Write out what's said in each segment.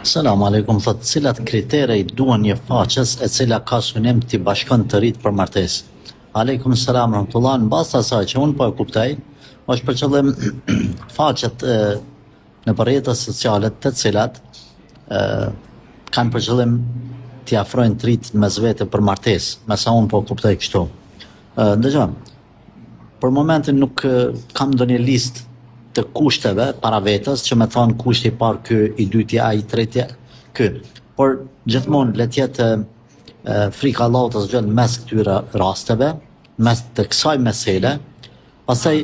Selam aleikum, thot cilat kritere I duan një faqes e cila ka synim t'i bashkon të rritë për martesë. Aleikum selam rahmetullah, në bazë të asaj që unë po e kuptoj, është për qëllim faqet në rrjetet sociale të cilat kanë për qëllim t'i afrojnë të rritë mes vete për martesë, me sa unë po e kuptoj kështu. Dëgjoj, për momentin nuk kam ndonjë listë të kushteve para vetës, që me thonë kushti I parë ky, I dytja, I tretja ky. Por gjithmonë le të jetë frika e Allahut azza xal mes këtyre rasteve, mes të kësaj mesele, pastaj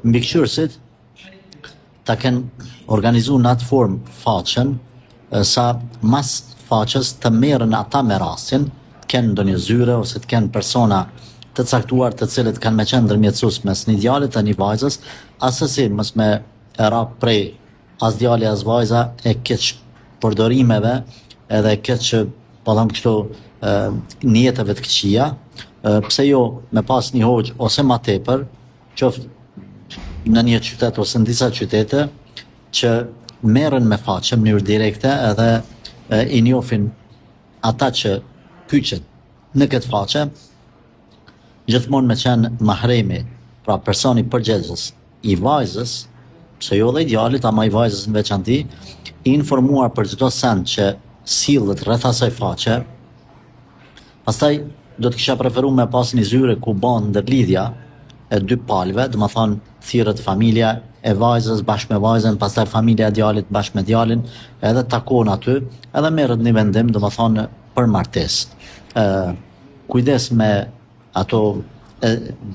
mbikëqyrësit ta kenë organizuar në atë formë faqen, sa mas faqes të merren ata me rastin, të kenë ndonjë zyre ose të kenë persona të caktuar të cilët kanë me qenë ndërmjetësues mes një djalit e një vajzës, asesi mos me e rap prej as djali as vajza e keq përdorimeve edhe keq pallam kështu nijeteve të këqija, pse jo me pas një hoxh ose ma tepër, qoftë në një qytet ose në disa qytete, që merren me faqe në mënyrë direkte edhe I njohin ata që pyqen në këtë faqe, gjithmonë me qenë mahremi, pra personi përgjegjës I vajzës, pse jo dhe I djalit, ama I vajzës në veçanti, I informuar për çdo send që sillet rreth asaj faqe. Pastaj do të kisha preferuar me pas një zyre ku bën ndërlidhja e dy palëve, do të thonë thirrët familja e vajzës bashkë me vajzën, pastaj familja e djalit bashkë me djalin, edhe takon aty, edhe merret një vendim, do të thonë për martesë. Kujdes me ato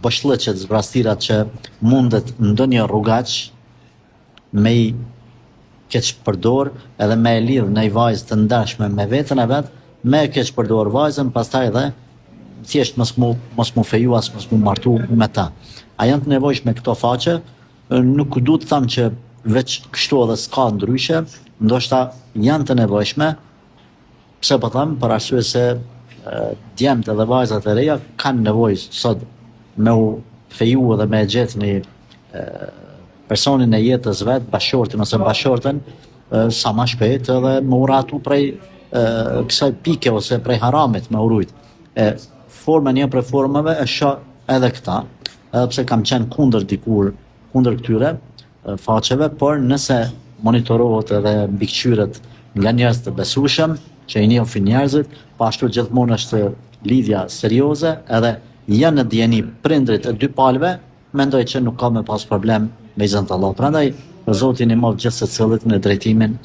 bëshllëqet, zbrastirat që mundet ndonjë rrugaç me I keq përdor edhe me e lidh në vajzë të ndershme me veten e vet, me keq përdor vajzën, pastaj edhe thjesht mos mu feju as mos mu martu me ta. A janë të nevojshme këto faqe? Nuk du të them që veç kështu edhe s'ka ndryshe, ndoshta janë të nevojshme, pse po them, për arsye se djemt edhe vajzat e reja kanë nevojë sot me u feju edhe me gjetë një personin e jetës vet, bashortin ose bashorten, sa ma shpejt edhe me uratu prej kësaj pike ose prej haramit me urujt. Forma një prej formave e shoh edhe këta, edhe pse kam qenë kundër këtyre faqeve, por nëse monitorohet edhe mbikëqyret nga njerëz të besueshëm, që I njohin njerëzit, po ashtu gjithmonë është lidhja serioze, edhe janë në dijeni prindrit e dy palëve, mendoj që nuk ka me pas problem me izin të Allahut. Prandaj Zoti I moh gjithë secillit në drejtimin